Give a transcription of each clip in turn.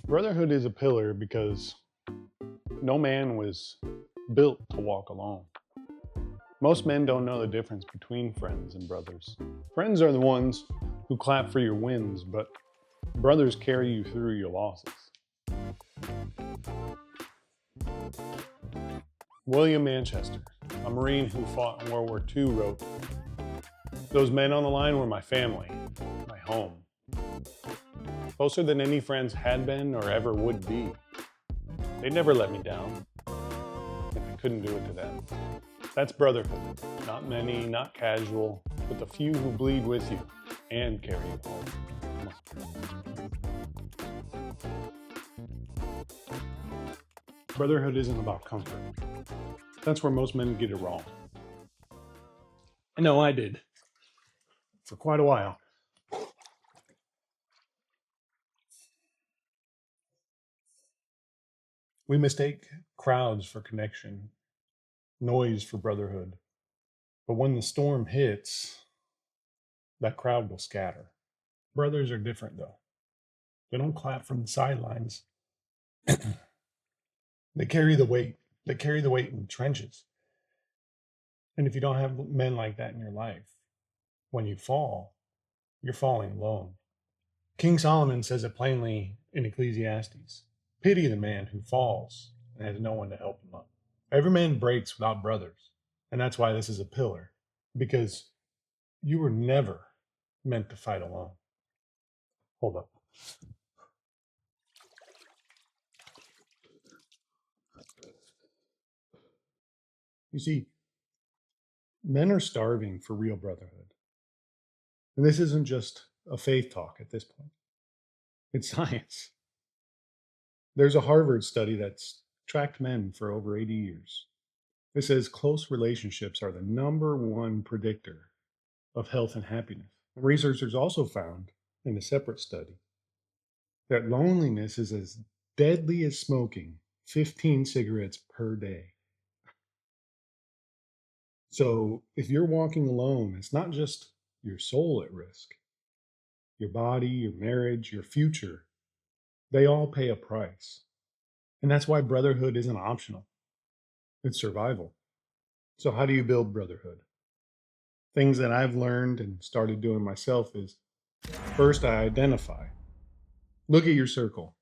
Brotherhood is a pillar because no man was built to walk alone. Most men don't know the difference between friends and brothers. Friends are the ones who clap for your wins, but brothers carry you through your losses. William Manchester, a Marine who fought in World War II, wrote, "Those men on the line were my family, my home. Closer than any friends had been or ever would be. They never let me down, and I couldn't do it to them." That's brotherhood. Not many, not casual, but the few who bleed with you and carry you home. Brotherhood isn't about comfort. That's where most men get it wrong. I know I did. For quite a while. We mistake crowds for connection, noise for brotherhood. But when the storm hits, that crowd will scatter. Brothers are different, though. They don't clap from the sidelines. They carry the weight. They carry the weight in the trenches. And if you don't have men like that in your life, when you fall, you're falling alone. King Solomon says it plainly in Ecclesiastes: "Pity the man who falls and has no one to help him up." Every man breaks without brothers. And that's why this is a pillar, because you were never meant to fight alone. Hold up. You see, men are starving for real brotherhood. And this isn't just a faith talk at this point, it's science. There's a Harvard study that's tracked men for over 80 years. It says close relationships are the number one predictor of health and happiness. Researchers also found in a separate study that loneliness is as deadly as smoking 15 cigarettes per day. So if you're walking alone, it's not just your soul at risk, your body, your marriage, your future, they all pay a price. And that's why brotherhood isn't optional, it's survival. So, how do you build brotherhood? Things that I've learned and started doing myself is, first, I identify. Look at your circle.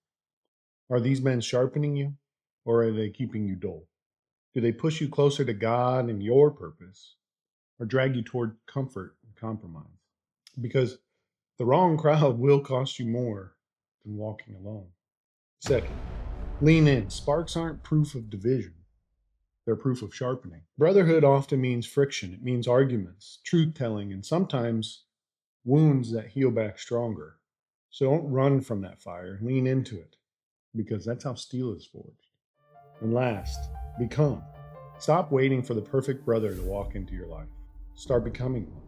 Are these men sharpening you, or are they keeping you dull? Do they push you closer to God and your purpose, or drag you toward comfort and compromise? Because the wrong crowd will cost you more than walking alone. Second, lean in. Sparks aren't proof of division, they're proof of sharpening. Brotherhood often means friction, it means arguments, truth telling, and sometimes wounds that heal back stronger. So don't run from that fire, lean into it, because that's how steel is forged. And last, become. Stop waiting for the perfect brother to walk into your life. Start becoming one.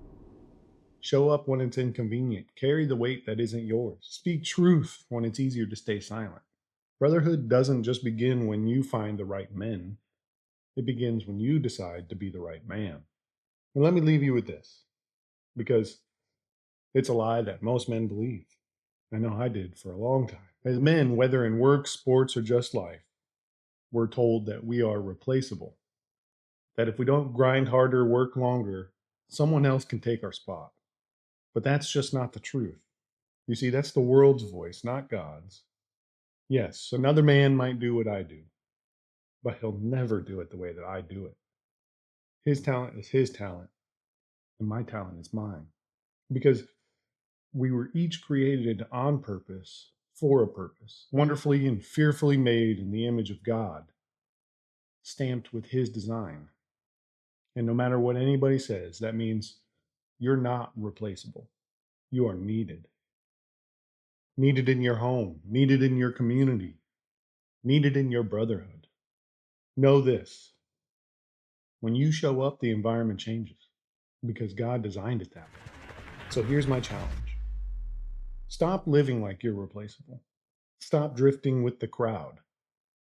Show up when it's inconvenient. Carry the weight that isn't yours. Speak truth when it's easier to stay silent. Brotherhood doesn't just begin when you find the right men, it begins when you decide to be the right man. And let me leave you with this, because it's a lie that most men believe. I know I did for a long time. As men, whether in work, sports, or just life, we're told that we are replaceable. That if we don't grind harder, work longer, someone else can take our spot. But that's just not the truth. You see, that's the world's voice, not God's. Yes, another man might do what I do, but he'll never do it the way that I do it. His talent is his talent, and my talent is mine. Because we were each created on purpose, for a purpose, wonderfully and fearfully made in the image of God, stamped with his design. And no matter what anybody says, that means you're not replaceable. You are needed. Needed in your home, needed in your community, needed in your brotherhood. Know this: when you show up, the environment changes because God designed it that way. So here's my challenge: stop living like you're replaceable. Stop drifting with the crowd.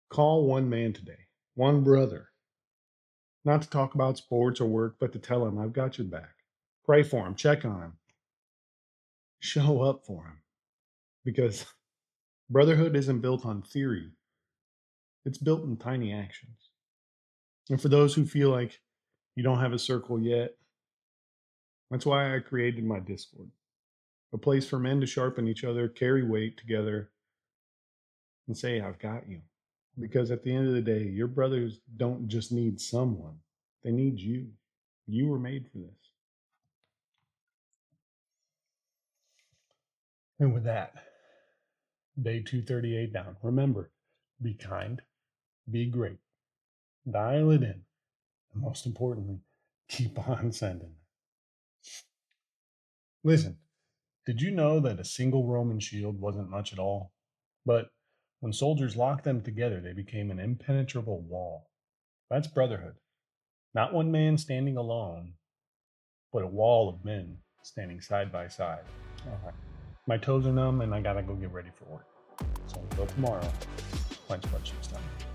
Call one man today, one brother, not to talk about sports or work, but to tell him, I've got your back. Pray for him, check on him, show up for him. because brotherhood isn't built on theory, it's built in tiny actions. And for those who feel like you don't have a circle yet, that's why I created my Discord, a place for men to sharpen each other, carry weight together, and say, I've got you. Because at the end of the day, your brothers don't just need someone, they need you. You were made for this. And with that, day 238 down. Remember, be kind, be great, dial it in, and most importantly, keep on sending. Listen, did you know that a single Roman shield wasn't much at all? But when soldiers locked them together, they became an impenetrable wall. That's brotherhood. Not one man standing alone, but a wall of men standing side by side. All right. My toes are numb and I gotta go get ready for work. So until tomorrow, punch punch next time.